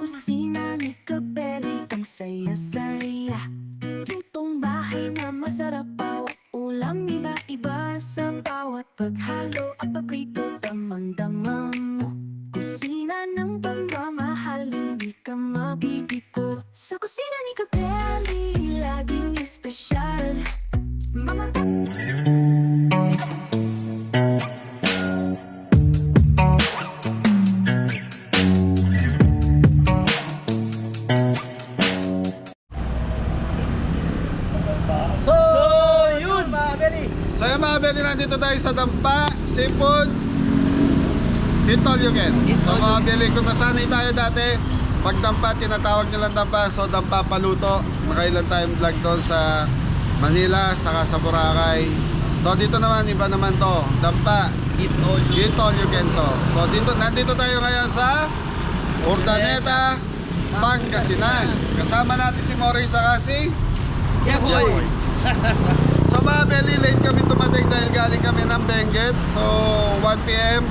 kusina ni Kabeli, ang saya-saya. Lutong bahay na masarap, bawat ulam iba-iba. Sa bawat paghalo at paprito, damang-dama mo. Kusina ng pagmamahal, hindi ka mabibigo. Sa kusina ni Kabeli, laging espesyal. Mga So yung mga Beli, nandito tayo sa Dampa Seafood Eat All You Can. So mga Beli, kung nasanay tayo dati, pag Dampa, tinatawag nilang Dampa. So Dampa Paluto, nakailan tayong vlog doon sa Manila, saka sa Boracay. So dito naman, iba naman to, Dampa Eat All You Can to. So nandito tayo ngayon sa Urdaneta, Pangasinan. Kasama natin si Mori saka si Boy. So mga Beli, late kami tumating dahil galing kami ng Benguet. So 1 PM,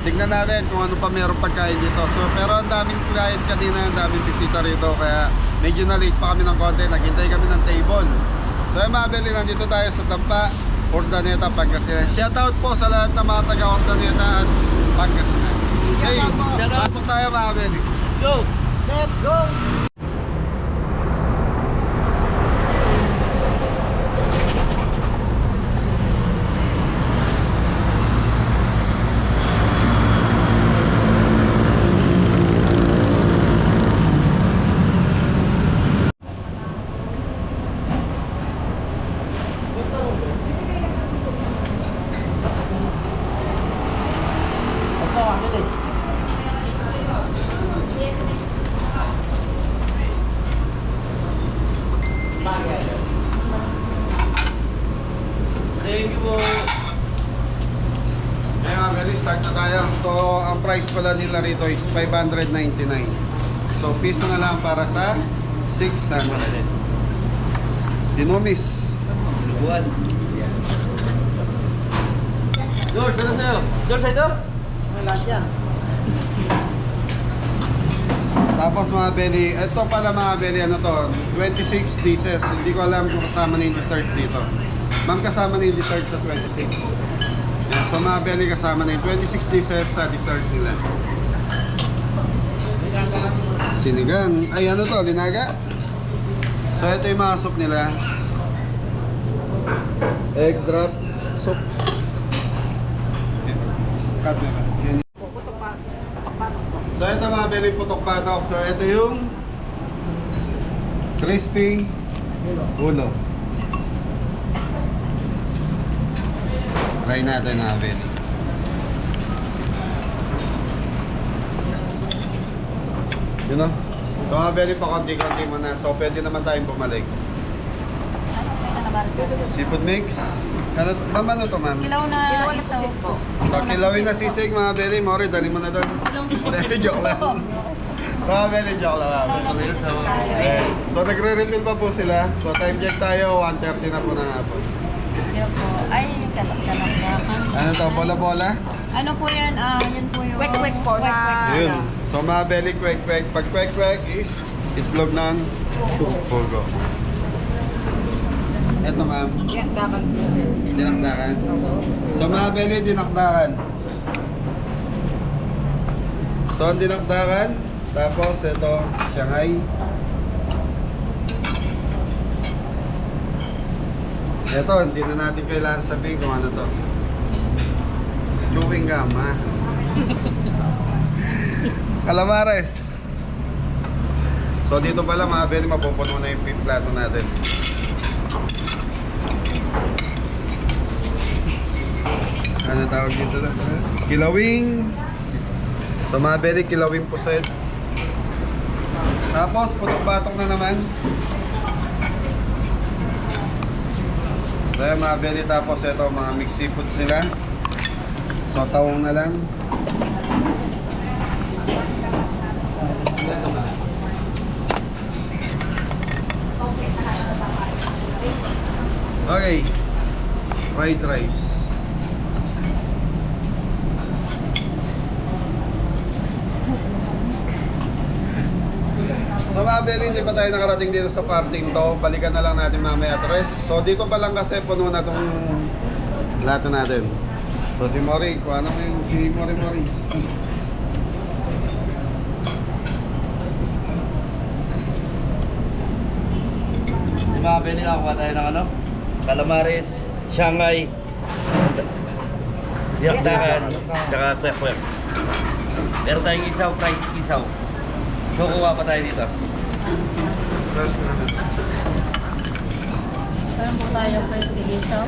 tignan natin kung ano pa meron pagkain dito. So pero ang daming client kanina, ang daming bisita rito, kaya medyo na late pa kami ng konti. Naghintay kami ng table. So yung mga Beli, nandito tayo sa Dampa, Urdaneta, Pangasinan. Shoutout po sa lahat ng mga taga Urdaneta at Pangasinan. Okay, pasok tayo mga Beli. Let's go! Let's go! Thank you po. Okay mga Beli, start na tayo. So ang price pala nila rito is 599. So piso na lang para sa 600. Dinomis. Luguan. George, ano sa'yo? George, ito? Lahat yan. Tapos mga Beli, ito pala mga Beli, ano to, 26 dishes. Hindi ko alam kung kasama na yung dessert dito. Ma'am, kasama na yung dessert sa 26. Yan, so mga Beli, kasama na yung 26 dishes sa dessert nila. Sinigang. Ay, ano to, linaga? So ito yung mga soup nila. Egg drop soup. Cut mo ba? Yan. So ito mga Beli, putok patok. So ito yung crispy ulo. Try natin mga Beli. Yun o. So mga Beli, pa konti-konti muna. So pwede naman tayong bumalik. Seafood mix. Ano to? Ma'am, ano to ma'am? Kilaw na isaw po. So kilawin na sisig mga Beli. Mori, dali mo na doon. Hindi, joke lang. Mga Beli, joke lang mga Beli. So nagre-refill pa po sila. So time check tayo, 1:30 na po ng hapon. Yan po. Ay, kalak-kalak na. Ano to, bola-bola? Ano po yan? Yan po yung... Kwek-kwek po na... Yun. So mga Beli, kwek-kwek. Pag kwek-kwek is itlog ng pugo. Eto ma'am, Yan, dapat po. dinakdakan. So mga Beli, dinakdakan. So ang dinakdakan, tapos ito, Shanghai. Ito, hindi na natin kailangan sabihin kung ano to. Chewing gum, ha? Calamares. So dito pala mga Beli, mapupuno na yung plato natin. Ano tawag dito na? Kilawing. So mga Beli, kilawing puset. Tapos putok-batok na naman. So yung mga Beli, tapos ito mga mixed seafoods nila. So tawong na lang. Okay. Fried rice. So mga Beli, hindi pa tayo nakarating dito sa parting to. Balikan na lang natin mamaya address. So dito pa lang kasi puno na itong lahat natin. So si Mori, kuha na mo yung si Mori. Yung mga Beli, nakakuha tayo ng ano? Calamares, Shanghai, Diakdakan, tsaka kwek-kwek. Meron tayong isaw, fried isaw. So kuha pa tayo dito. Parang po tayo pwede isaw.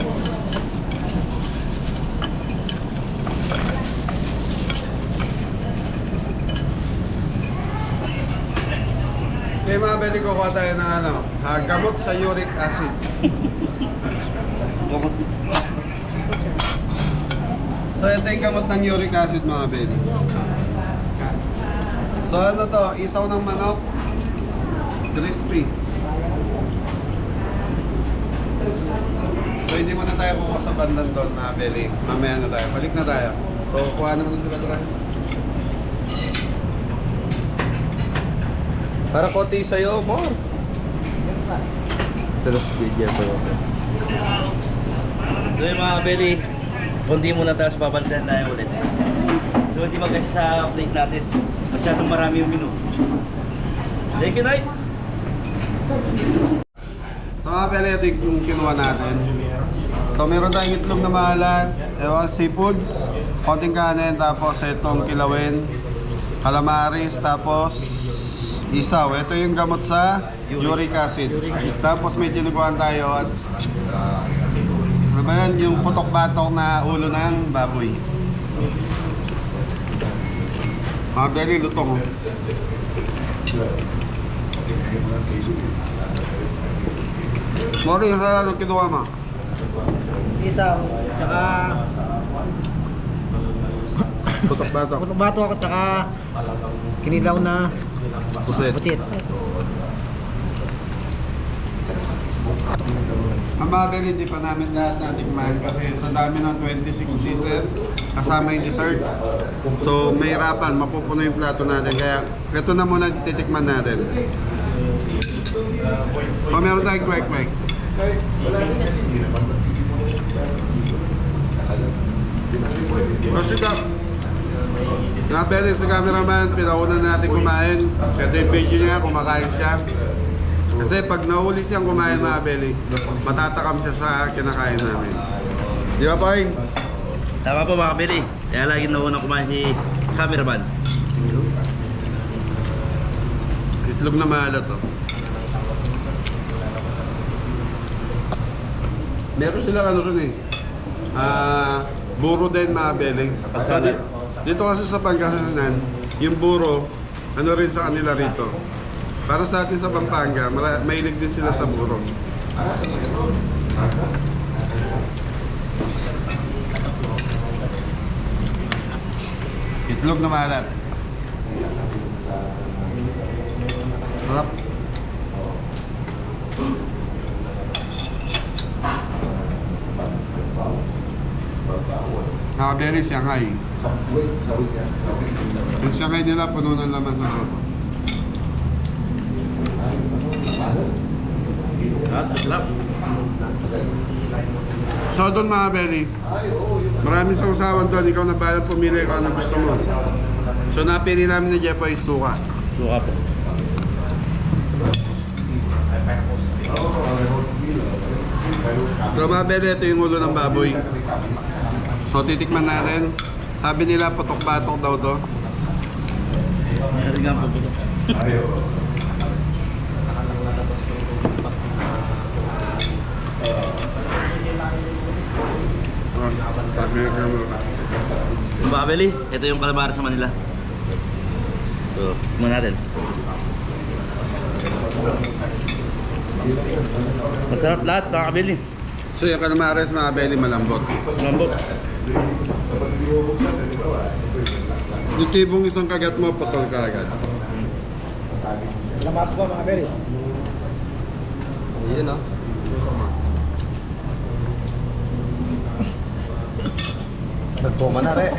Okay mga Beli, kuha tayo ng ano, gamot sa uric acid. So ito yung gamot ng uric acid mga Beli. So ano to, isaw ng manok, crispy. So hindi muna tayo kukuha sa bandan doon mga Beli. Mamaya na tayo, balik na tayo. So kuha naman na sila address. Para konti sa'yo, more. Terus video pa yun. So yung mga Beli, kundi muna tapos papansin tayo ulit. So hindi mag-kasi sa update natin. Masyadong marami yung menu. Thank you, Night! So mga Beli, ito yung kinuha natin. So meron tayong itlog na maalat, seafoods, konting kanin, tapos itong kilawin, calamaris, tapos isaw. Ito yung gamot sa uric acid. Tapos may tinuguan tayo at ano ba yan? Yung putok-batok na ulo ng baboy. Mga Beli, lutong. Mori, ano kinuha mo? Isaw, tsaka Putok-batok. bato ako, tsaka kinilaw na Pusit. pusit. Ang mga Beli, hindi pa namin lahat natikman kasi sa dami ng 26 pieces kasama yung dessert. So may hirapan, mapupuno yung plato natin. Kaya ito na muna titikman natin. So meron tayong kwek-kwek. Kasi ka, mga Beli, si cameraman, pinauna natin kumain. Ito yung video niya, kumakain siya. Kasi pag nahuli siyang kumain mga Beli, matatakam siya sa kinakain namin. Di ba, Poy? Tama po mga Beli. Kaya lagi naunang kumain si cameraman. Itlog na maalat to. Meron silang ano rin eh. Buro din mga Beli. So, dito kasi sa Pangasinan, yung buro, ano rin sa kanila rito. Para sa atin sa Pampanga, mahilig din sila sa buro. Itlog na maalat. Sarap. Nakabili Shanghai. Yung Shanghai nila puno ng laman sa loob. Sarap. So doon mga Beli, maraming sausawan doon. Ikaw na balang pumili kung ano gusto mo. So napili namin ni Jeff ay suka. Suka po. So mga Beli, ito yung ulo ng baboy. So titikman natin. Sabi nila putok-batok daw to. Meron nga po po. Mga Beli, ito yung calamares sa Manila. So, tignan natin. Masarap lahat mga Beli. So yung calamares mga Beli malambot. Lambot. Yung tibong isang kagat mo, putol ka agad. Salamat po mga Beli. Yun o. Nagpuma na re.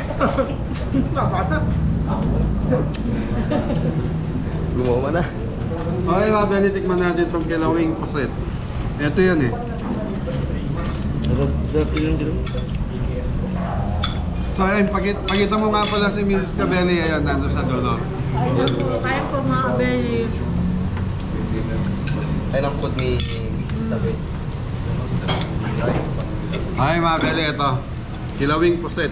Gumoma na. Okay, mga Belly, tikman natin itong kilawing puset. Ito yan eh. Sarap yun yung So ayun, pakita mo nga pala si Mrs. Cabelli, ayan, nandun sa dulo. Kaya po mga belly. Ayun ang food ni Mrs. Tabe. Okay mga Belly, ito. Kilawing puset.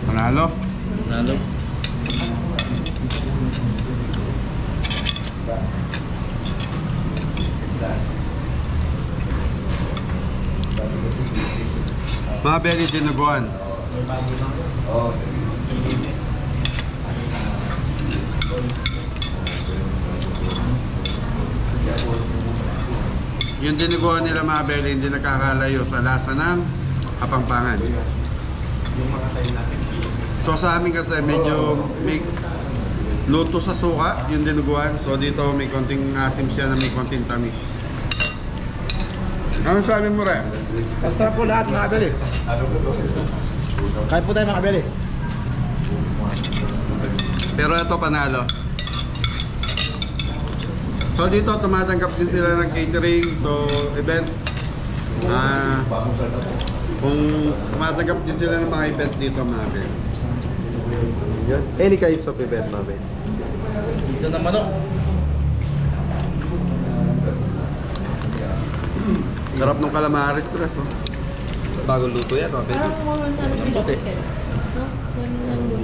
Panalo? Nalo. Mga Belly, dinuguan. Yung dinuguan nila mga Belly, hindi nakakalayo sa lasa ng Kapampangan. So sa amin kasi medyo may luto sa suka yung dinuguan. So dito may konting asim siya na may konting tamis. Ano sabi mo rin? Basta po lahat mga Belly. Kahit po tayo mga Belly. Pero ito panalo. So dito tumatanggap din sila ng catering. So event. Kung tumatanggap din sila ng mga event dito mga Belly. Any kinds of event mga Belly. Ito na manok. Sarap ng calamares stress oh. Bagong luto yan mga Belly. Parang mga ano sila kasi. No? Ganun lang yun.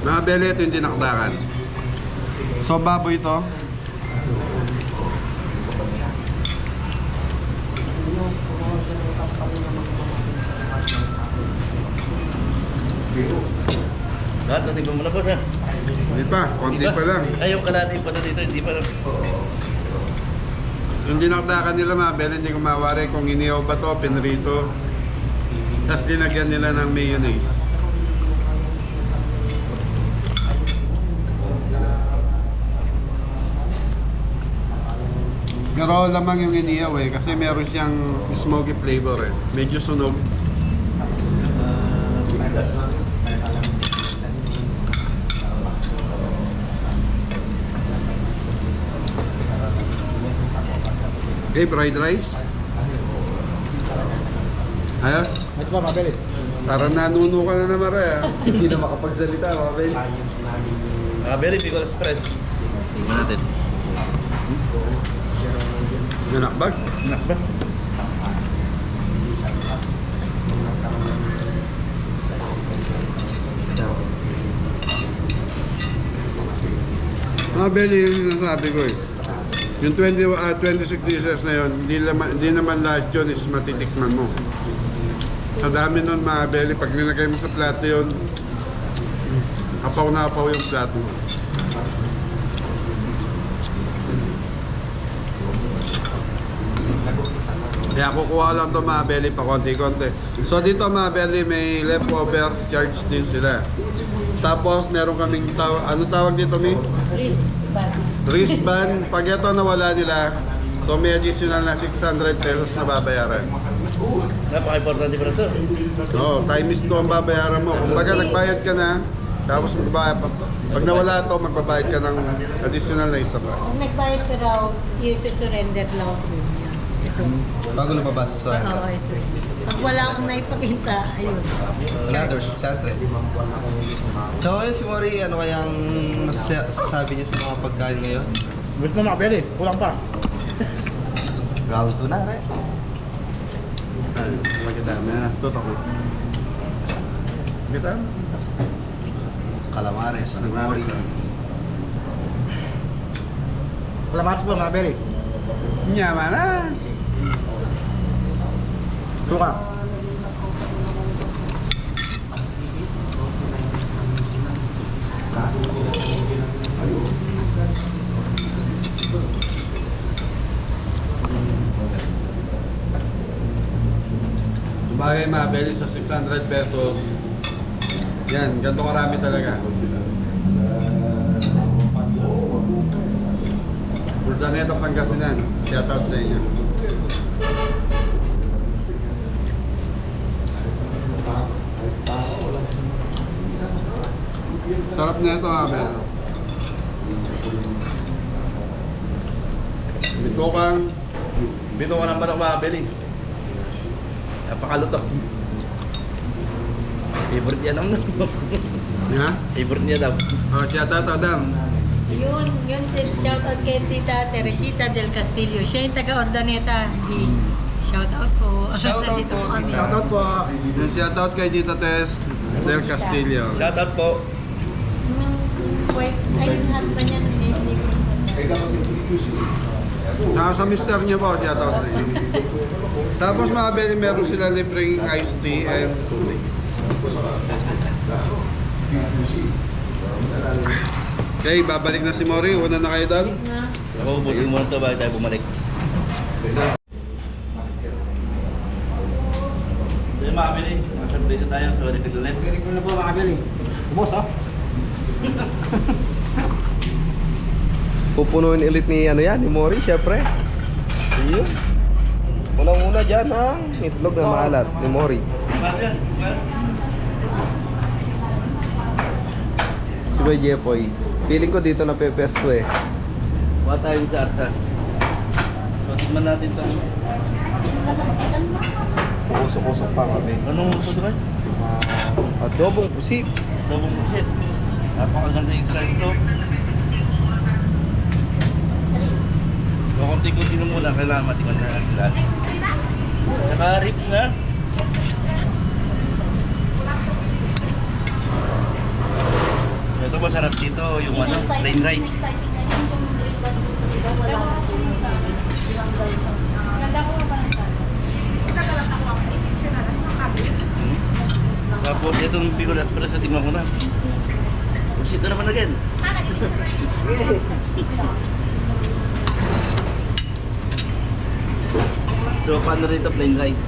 Mga Belly, ito yung dinakdakan. So baboy ito. Lahat natin pa muna po siya. Hindi pa, konti pa lang. Ay, yung kalahati pa na dito, hindi pa na. Yung dinakdakan nila mga Belly, hindi ko mawari kung inihaw ba to, pinrito. Tapos dinagyan nila ng mayonnaise. Pero lamang yung inihaw eh, kasi meron siyang smoky flavor eh. Medyo sunog. Okay, fried rice. Ayos. Ito pa mga Belly. Parang nanuno ka na naman rin ah. Hindi na makapagsalita mga Belly. Very Bicol Express. Tingnan natin. Nanakbag. Nakba. Mga Belly, yun yung nasabi ko eh. Yung 26 dishes na yun, hindi naman lahat yun is matitikman mo. Sa dami nun mga Belly, pag nilagay mo sa plato yun, apaw na apaw yung plato mo. Kaya kukuha lang ito mga Belly pa konti-konti. So dito mga Belly may leftover charge din sila. Tapos meron kaming ano tawag dito Mi? Wristband. Pag ito nawala nila, so may additional na 600 pesos na babayaran. Napaka-importante pa ito. No, time is 2 ang babayaran mo. Kung baga nagbayad ka na, tapos pag nawala ito, magbabayad ka ng additional na isa pa. Kung nagbayad ka raw, i-surrender lang po niya. Ito. Bago na mabasa sa Oo, ito. Pag wala kang naipakita, ayun. Another 600. So yun si Mori, ano kayang masasabi niya sa mga pagkain ngayon? Gusto mo mga Belly, kulang pa. Round 2 na, right? Ay, magandang na. Tutok ko. Kita? Calamares, ni Mori. Calamares po mga Belly. Nyama na. Suka. Bagay mga Belly sa 600 pesos. Yan, ganito karami talaga. Urdaneta, Pangasinan. Shoutout sa inyo. Sarap na ito, Abel. Bitukan. Bito ka ng manok mga Beli. Napakalutok. Favorite yan ang Ha? favorite niya daw. Oh, shoutout, Adam. Yun shoutout kay Tita Teresita del Castillo. Siya yung taga-Ordaneta. Shoutout po. Shoutout Nandito po, kami. Tita. Shoutout po. Shoutout kay Tita Tess del Castillo. Shoutout po. Yung wife, ay yung husband niya hindi ko. Saka sa mister niyo po, shoutout sa inyo. Tapos mga Beli, meron sila libreng iced tea and tubig. Okay, babalik na si Mori. Una na kayo doon. Ako, ubusin mo na ito bago tayo bumalik. So yung mga Beli, nakasablito tayo. Sorry, tigulit. Piling ko na po mga Beli. Ubos ah. Pupunuin ulit ni ano yan, ni Mori, syempre. Ayun. Unang-una dyan ang itlog na maalat ni Mori. Bago yan. Si Boy Jepoy. Feeling ko dito na pepesto eh. Kuha tayo sa Arta. So, tignan natin ito. Usok-usok pa kami. Anong gusto doon? Adobong pusit. Dobong pusit. Napakaganda yung slice ito. So, konti-kunti na muna. Kailangan matikman na lahat. Saka ribs na. Ito masarap dito, yung ano, plain rice. Tapos itong Bicol Express na tingnan ko na. Pusit na naman again. So paano rito plain rice?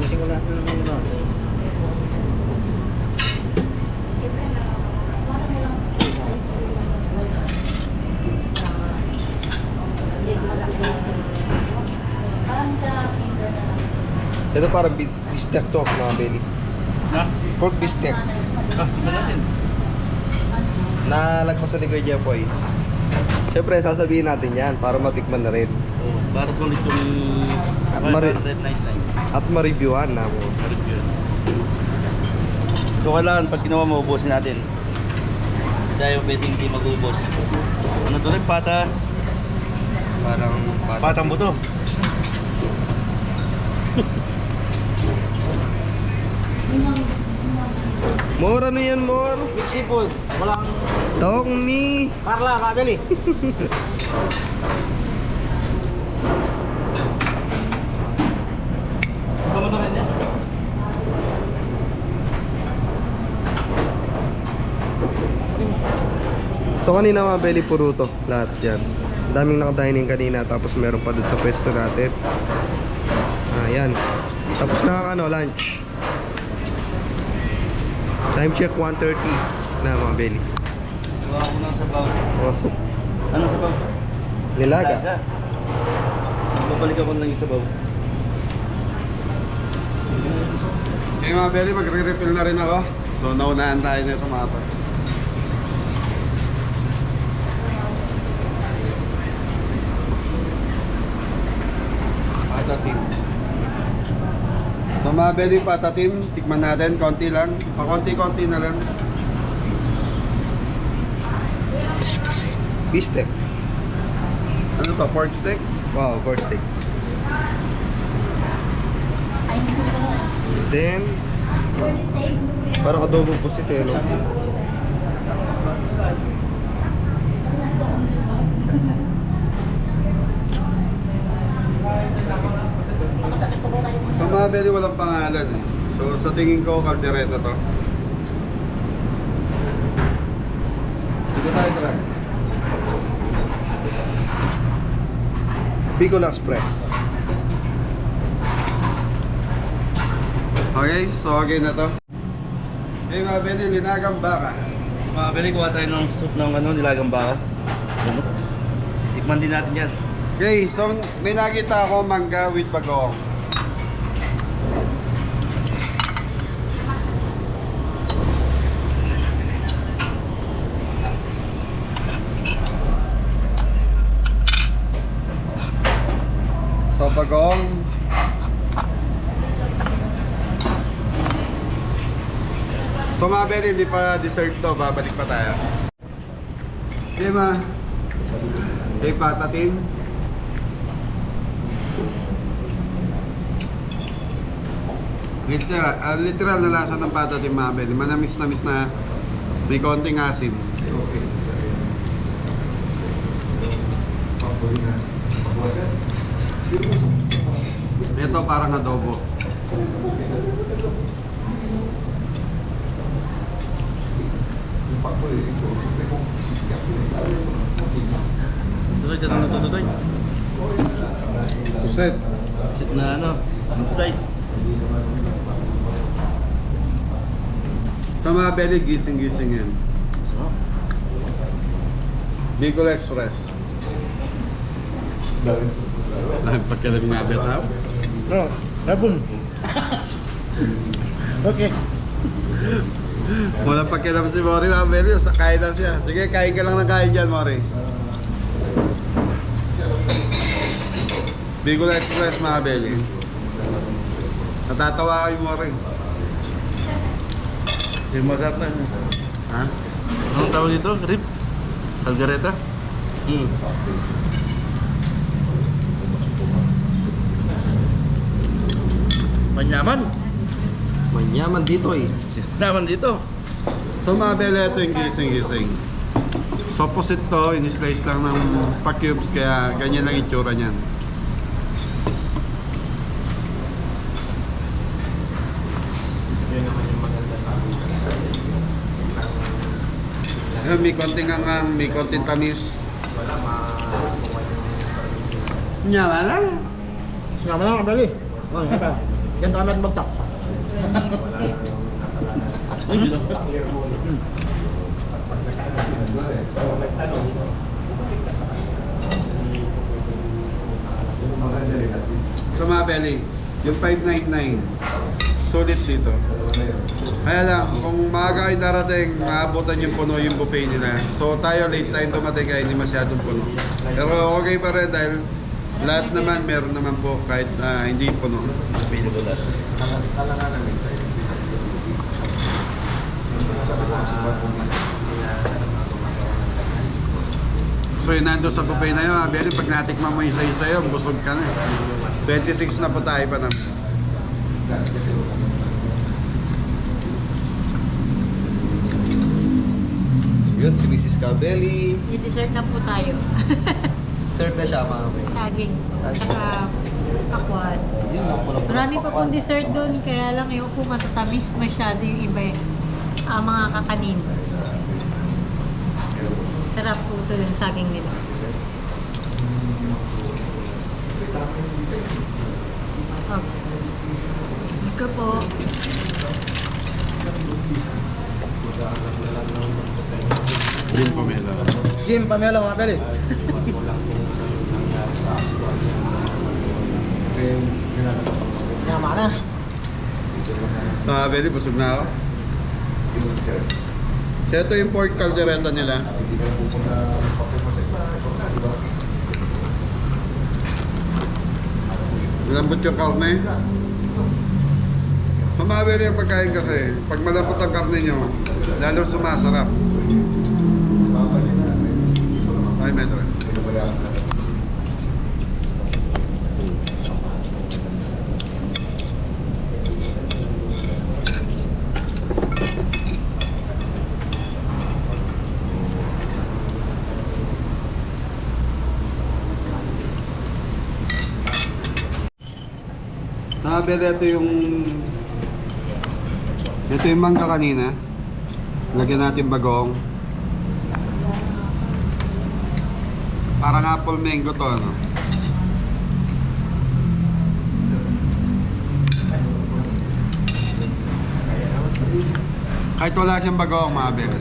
Pusin ko lahat na naman yun. Ito parang bistek to mga Beli. Ha? Pork bistek. Tingnan natin. Nalagpasan ni Kuya Jepoy. Siyempre, sasabihin natin yan para matikman na rin. Oh, para sulit yung At mari- 599. At ma-reviewan na mo. Sulit yun. So kailangan pag ginawa mo, ubusin natin. Hindi tayo pwedeng hindi mag-ubos. Ano to rin? Pata? Parang Patang buto. Mor, ano yan, Mor? Big seafood. Walang Tong ni... Carla, mga Beli. Ikaw mo na rin yan. So kanina mga Beli, puro to. Lahat yan. Daming nakadining kanina. Tapos meron pa dun sa pwesto natin. Ayan. Tapos na ang lunch. Time check 1:30 na mga Beli. Gawa ko ng sabaw. Pasok. Anong sabaw? Nilaga. Babalik ako lang yung sabaw. Okay mga Beli, magre-refill na rin ako. So naunahan tayo na sa mata. Patatim. So mga Beli, patatim, tikman natin, konti lang. Pakonti-konti na lang. Bistek. Ano to, pork steak? Wow, pork steak. Then, parang adobong pusit eh, no? Sa mga Beli, walang pangalan eh. So sa tingin ko, kaldereta to. Dito tayo, Trax. Bicol Express. Okay, so okay na to. Okay mga Beli, linagang baka. Mga Beli, kuha tayo ng soup ng ano, nilagang baka. Ano? Tikman din natin yan. Okay, so may nakita ako mangga with bagoong. So bagoong. So mga Beli, hindi pa dessert to, babalik pa tayo. Okay ma. Okay, patatin. Literal na lasa ng patatin mga Beli. Manamis-namis na may konting asin. Okay. Ito parang adobo. Tutoy, dyan na tutoy. Puset. Sit na ano. Tutoy. Sa mga Beli, gising-gising yan. Bicol Express. Dahil pagkalim mga betaw. No, hapon. Okay. Walang pakialam si Mori mga Beli, kain lang siya. Sige, kain ka lang ng kain dyan, Mori. Bicol Express mga Beli. Natatawa kayo, Mori. Yung masarap na. Ha? Anong tawag dito? Ribs? Algareta? Manyaman. Manyaman dito eh. Naman dito. So mga Beli, ito yung gising-gising. So pusit to, in-slice lang ng pa-cubes, kaya ganyan lang itsura niyan. May konting angang, may konting tamis. Nyama lang. Nga mo lang, kabali. Oh, nga pa. Yan kami at magtak. So mga Beli, yung 599, sulit dito. Kaya lang, kung maaga ay darating, maabutan yung puno yung buffet nila. So tayo late time dumating kaya hindi masyadong puno. Pero okay pa rin dahil lahat naman, meron naman po kahit hindi puno. So yun nando sa buffet na yun, Beli, pag natikman mo isa-isa yun, busog ka na. 26 na po tayo pa naman. Yun, si Mrs. Cabelli. I-dessert na po tayo. Serve na siya mga Beli. Saging. Tsaka pakwan. Marami pa pong dessert doon, kaya lang yung po matatamis masyado yung iba eh. Mga kakanin. Sarap po ito yung saging nila. Okay. Ito po. Gin pomelo. Jim, pamela mga kabali. Nga na. Beli, busog na ako. So ito yung pork caldereta nila. Malambot yung karne. Mamabili ang pagkain kasi. Pag malambot ang karne nyo, lalo sumasarap. Ay, medyo. Nakabili ito yung mangga kanina. Lagyan natin bagong. Parang apple mango to, ano. Kahit wala siyang bagong, makabili.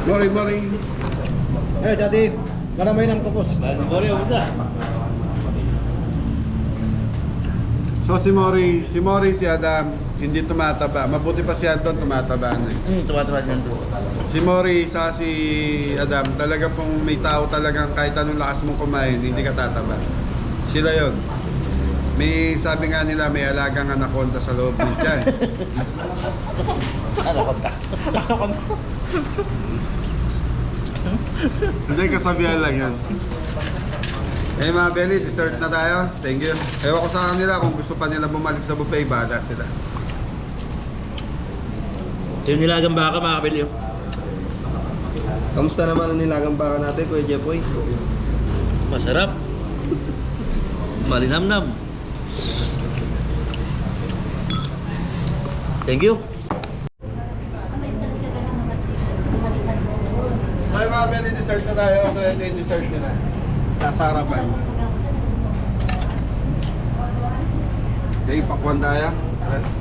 Mori. Eh, dati, maramay ng kupos. Bago ko rin, uda. So si Mori, si Adam, hindi tumataba. Mabuti pa si Anton, tumataba na eh. Tumatawad yan to. Si Mori sa si Adam, talaga pong may tao talagang kahit anong lakas mong kumain, hindi ka tataba. Sila yon. May sabi nga nila may alagang anaconda sa loob ng tiyan. Hindi, kasabihan lang yan. Eh mga Belly, dessert na tayo. Thank you. Ewan ko sa kanila kung gusto pa nila bumalik sa buffet, bala sila. Ito yung nilagang baka mga kabili. Kamusta naman ang nilagang baka natin, Kuya Jepoy? Masarap. Malinamnam. Thank you. So yung mga Belly, dessert na tayo. So ito yung dessert nila. Nasa harapan. Okay, pakwan tayo. Yes.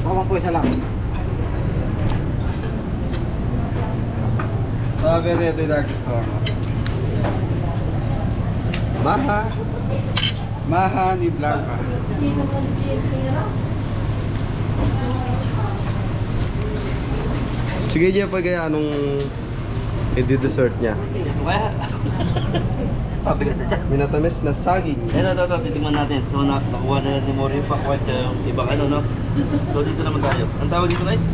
Mamang po isa lang. Sabi rin ito yung nagustuhan ko. Maha ni Blanca. Sige, Jepoy, kaya anong i-dessert niya? Ito kaya. Pabigat na dyan. Minatamis na saging. Ito, titingnan natin. So, nakuha na ni Mori yung pakwan yung ibang ano, no? So, dito naman tayo. Ang tawag dito guys?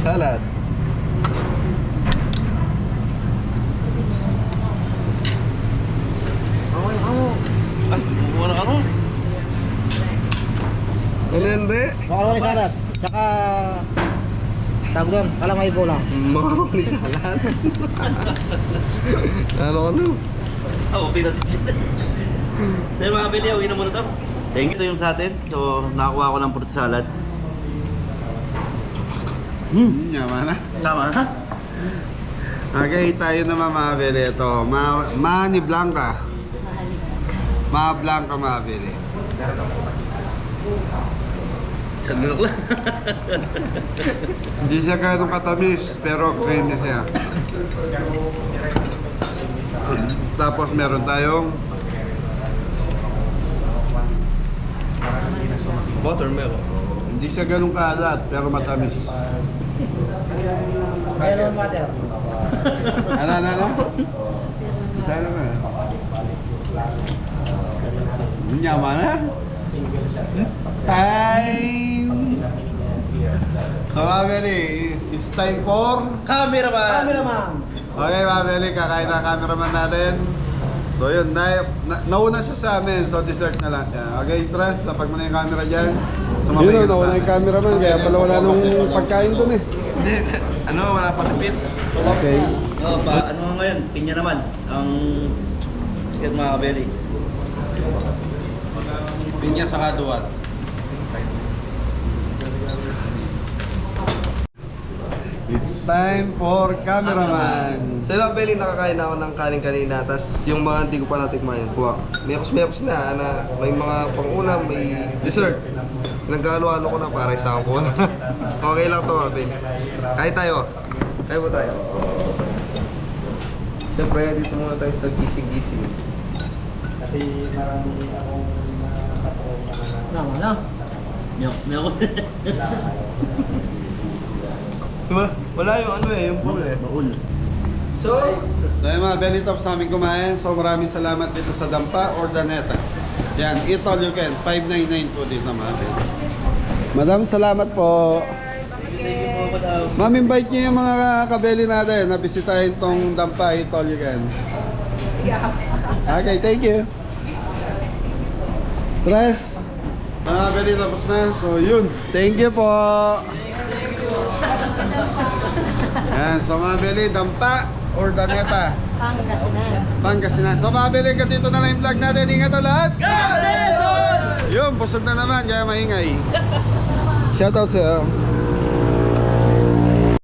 Salad. Ay, kumuha na ano? Ano yan, Re? Makaroni salad. Tsaka, tawag doon, kalamay bola. Macaroni salad. Ano? Oo, pinatid. So, yung mga kabili, uwi na muna to. Thank you. Ito yung sa atin. So, nakakuha ko ng fruit salad. Yaman na. Tama ha? Okay, tayo naman mga Belly. Ito, Ma ni Blanca. Ma Blanca mga Belly. Sandulok lang. Hindi siya ganun katamis, pero creamy siya. Tapos meron tayong Buttermilk. hindi siya ganun kalat, pero matamis. Kaya naman water. Ano? Isa naman. Yaman na. Time! So mga Belly, it's time for... Cameraman! Okay mga Belly, kakain na ang cameraman natin. So yun, nauna siya sa amin, so dessert na lang siya. Okay, Trans, lapag mo na yung camera dyan. Sumabay ka na nauna yung cameraman, kaya pala wala nung pagkain dun eh. Hindi, wala pa tipid. Okay. Oo, ano ngayon? Pinya naman. Ang sikat mga kabeli. Pinya sa kaduan. It's time for cameraman. Sa ibang Belly, nakakain ako ng kanin kanina. Tapos yung mga hindi ko pa natikman, kuha. Mekos na, may mga pangulam, may dessert. Nagkalo-ano ko na para isang ko na. Okay lang to mga Belly. Kain tayo. Kain mo tayo. Siyempre, dito muna tayo sa gising-gising. Kasi marami akong nakatulong na. May ako. Wala yung ano eh, yung pool eh. Baul. So yung mga belly tops namin kumain. So maraming salamat dito sa Dampa Ordaneta. Yan, eat all you can. 599 po dito mga belly. Madam, salamat po. Thank you po, madam. Ma'am, invite niyo yung mga kabeli natin na bisitahin tong Dampa Eat All You Can. Okay, thank you. Tres. Mga kabeli, tapos na. So yun, thank you po. Yan, so mga kabeli, Dampa Ordaneta, Pangasinan. So mga kabeli, dito na lang yung vlog natin. Ingat o lahat. Yun, busog na naman, kaya maingay. Shoutout sa'yo.